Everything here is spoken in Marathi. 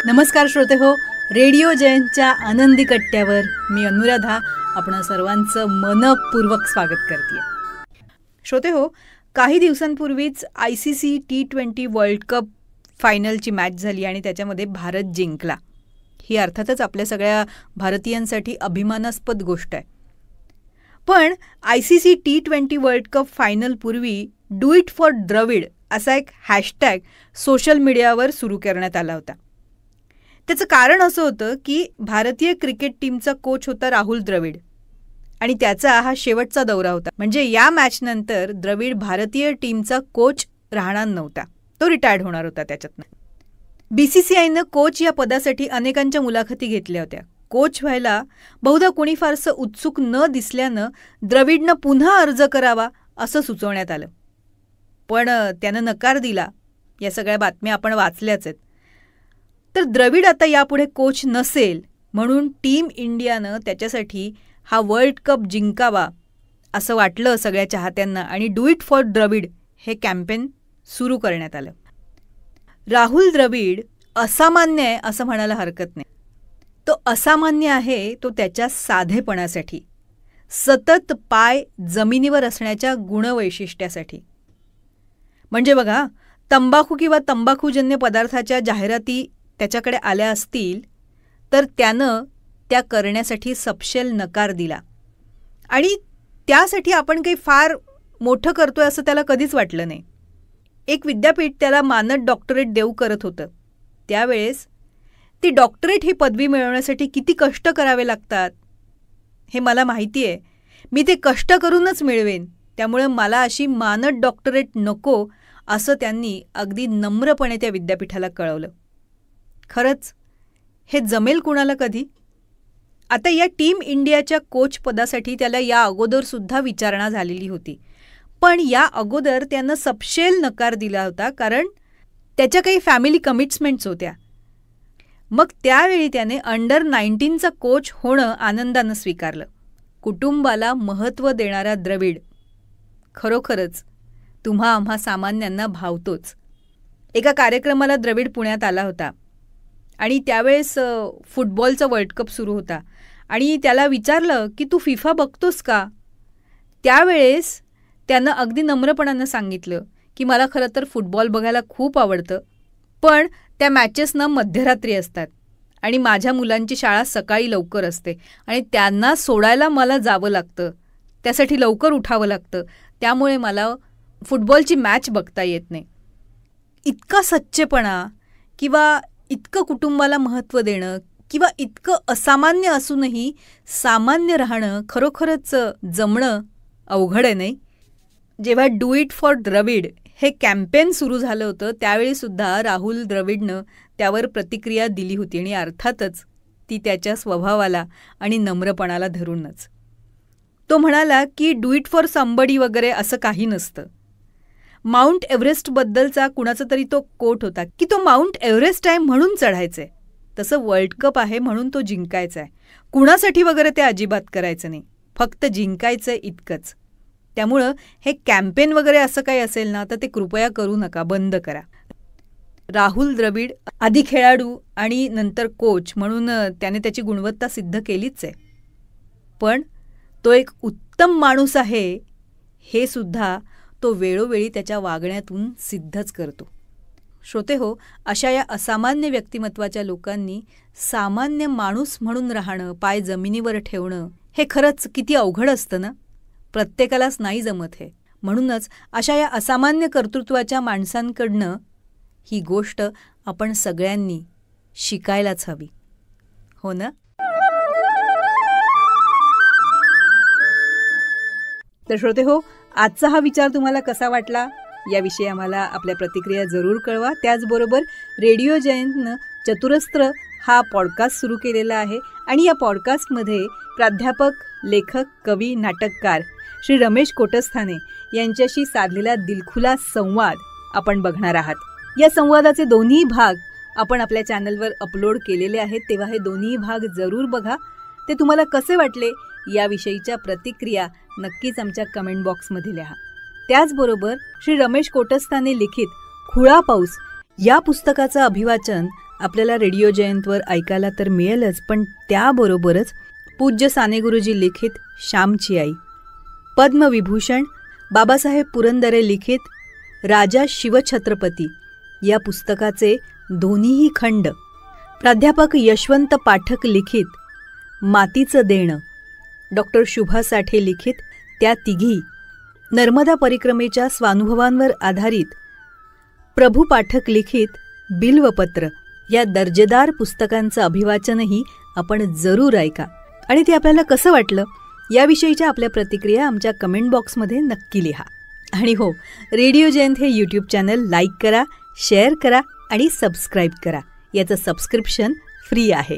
नमस्कार श्रोते हो, रेडिओ जयंतच्या आनंदी कट्ट्यावर मी अनुराधा आपण सर्वांचं मनपूर्वक स्वागत करते. श्रोते हो, काही दिवसांपूर्वीच ICC T20 वर्ल्ड कप फायनलची मॅच झाली आणि त्याच्यामध्ये भारत जिंकला. ही अर्थातच आपल्या सगळ्या भारतीयांसाठी अभिमानास्पद गोष्ट आहे. पण ICC T20 वर्ल्ड कप फायनलपूर्वी डू इट फॉर द्रविड असा एक हॅशटॅग सोशल मीडियावर सुरू करण्यात आला होता. त्याचं कारण असं होतं की भारतीय क्रिकेट टीमचा कोच होता राहुल द्रविड आणि त्याचा हा शेवटचा दौरा होता. म्हणजे या मॅचनंतर द्रविड भारतीय टीमचा कोच राहणार नव्हता, तो रिटायर्ड होणार होता. त्याच्यातनं BCCIनं कोच या पदासाठी अनेकांच्या मुलाखती घेतल्या होत्या. कोच व्हायला बहुधा कोणी फारसं उत्सुक न दिसल्यानं द्रविडनं पुन्हा अर्ज करावा असं सुचवण्यात आलं. पण त्यानं नकार दिला. या सगळ्या बातम्या आपण वाचल्याच आहेत. तर द्रविड आता यापुढे कोच नसेल म्हणून टीम इंडियानं त्याच्यासाठी हा वर्ल्ड कप जिंकावा असं वाटलं सगळ्या चाहत्यांना आणि डू इट फॉर द्रविड हे कॅम्पेन सुरू करण्यात आलं. राहुल द्रविड असामान्य आहे असं म्हणायला हरकत नाही. तो असामान्य आहे तो त्याच्या साधेपणासाठी, सतत पाय जमिनीवर असण्याच्या गुणवैशिष्ट्यासाठी. म्हणजे बघा, तंबाखू किंवा तंबाखूजन्य पदार्थाच्या जाहिराती त्याच्याकडे आल्या असतील तर त्यानं त्या करण्यासाठी सपशेल नकार दिला आणि त्यासाठी आपण काही फार मोठं करतोय असं त्याला कधीच वाटलं नाही. एक विद्यापीठ त्याला मानद डॉक्टरेट देऊ करत होतं. त्यावेळेस ती डॉक्टरेट ही पदवी मिळवण्यासाठी किती कष्ट करावे लागतात हे मला माहिती आहे. मी ते कष्ट करूनच मिळवेन, त्यामुळे मला अशी मानद डॉक्टरेट नको असं त्यांनी अगदी नम्रपणे त्या विद्यापीठाला कळवलं. खरंच हे जमेल कुणाला कधी? आता या टीम इंडियाच्या कोचपदासाठी त्याला या अगोदरसुद्धा विचारणा झालेली होती. पण या अगोदर त्यानं सपशेल नकार दिला होता कारण त्याच्या काही फॅमिली कमिट्समेंट्स होत्या. मग त्यावेळी त्याने अंडर-19चा कोच होणं आनंदानं स्वीकारलं. कुटुंबाला महत्त्व देणारा द्रविड खरोखरच तुम्हा आम्हा सामान्यांना भावतोच. एका कार्यक्रमाला द्रविड पुण्यात आला होता आणि त्यावेळेस फुटबॉलचा वर्ल्ड कप सुरू होता आणि त्याला विचारलं की तू फिफा बघतोस का? त्यावेळेस त्यानं अगदी नम्रपणानं सांगितलं की मला खरं तर फुटबॉल बघायला खूप आवडतं, पण त्या मॅचेसना मध्यरात्री असतात आणि माझ्या मुलांची शाळा सकाळी लवकर असते आणि त्यांना सोडायला मला जावं लागतं, त्यासाठी लवकर उठावं लागतं, त्यामुळे मला फुटबॉलची मॅच बघता येत नाही. इतका सच्चेपणा किंवा इतकं कुटुंबाला महत्त्व देणं किंवा इतकं असामान्य असूनही सामान्य राहणं खरोखरच जमणं अवघड आहे नाही. जेव्हा डू इट फॉर द्रविड हे कॅम्पेन सुरू झालं होतं त्यावेळीसुद्धा राहुल द्रविडनं त्यावर प्रतिक्रिया दिली होती आणि अर्थातच ती त्याच्या स्वभावाला आणि नम्रपणाला धरूनच. तो म्हणाला की डू इट फॉर समबडी वगैरे असं काही नसतं. माउंट एव्हरेस्टबद्दलचा कुणाचा तरी तो कोट होता की तो माउंट एव्हरेस्ट आहे म्हणून चढायचं आहे, तसं वर्ल्ड कप आहे म्हणून तो जिंकायचा आहे. कुणासाठी वगैरे ते अजिबात करायचं नाही, फक्त जिंकायचं इतकंच. त्यामुळं हे कॅम्पेन वगैरे असं काही असेल ना तर ते कृपया करू नका, बंद करा. राहुल द्रविड आधी खेळाडू आणि नंतर कोच म्हणून त्याने त्याची गुणवत्ता सिद्ध केलीच आहे, पण तो एक उत्तम माणूस आहे हे सुद्धा तो वेळोवेळी त्याच्या वागण्यातून सिद्धच करतो. श्रोते हो, अशा या असामान्य व्यक्तिमत्वाच्या लोकांनी सामान्य माणूस म्हणून राहणं, पाय जमिनीवर ठेवणं हे खरंच किती अवघड असतं ना. प्रत्येकालाच नाही जमत हे. म्हणूनच अशा या असामान्य कर्तृत्वाच्या माणसांकडनं ही गोष्ट आपण सगळ्यांनी शिकायलाच हवी, हो ना? तर श्रोते हो, आजचा हा विचार तुम्हाला कसा वाटला याविषयी आम्हाला आपल्या प्रतिक्रिया जरूर कळवा. त्याचबरोबर रेडिओ जयंतनं चतुरस्त्र हा पॉडकास्ट सुरू केलेला आहे आणि या पॉडकास्टमध्ये प्राध्यापक, लेखक, कवी, नाटककार श्री रमेश कोटस्थाने यांच्याशी साधलेला दिलखुलास संवाद आपण बघणार आहात. या संवादाचे दोन्ही भाग आपण आपल्या चॅनलवर अपलोड केलेले आहेत, तेव्हा हे दोन्ही भाग जरूर बघा. ते तुम्हाला कसे वाटले याविषयीच्या प्रतिक्रिया नक्कीच आमच्या कमेंट बॉक्समध्ये लिहा. त्याचबरोबर श्री रमेश कोटस्थाने लिखित खुळा पाऊस या पुस्तकाचं अभिवाचन आपल्याला रेडिओ जयंतवर ऐकायला तर मिळेलच, पण त्याबरोबरच पूज्य साने गुरुजी लिखित श्यामची आई, पद्मविभूषण बाबासाहेब पुरंदरे लिखित राजा शिवछत्रपती या पुस्तकाचे दोन्हीही खंड, प्राध्यापक यशवंत पाठक लिखित मातीचं देणं, डॉक्टर शुभा साठे लिखित त्या तिघी, नर्मदा परिक्रमेच्या स्वानुभवांवर आधारित प्रभू पाठक लिखित बिल्वपत्र या दर्जेदार पुस्तकांचं अभिवाचनही आपण जरूर ऐका. आणि ते आपल्याला कसं वाटलं याविषयीच्या आपल्या प्रतिक्रिया आमच्या कमेंट बॉक्समध्ये नक्की लिहा. आणि हो, रेडिओ जयंत हे यूट्यूब चॅनल लाईक करा, शेअर करा आणि सबस्क्राईब करा. याचं सबस्क्रिप्शन फ्री आहे.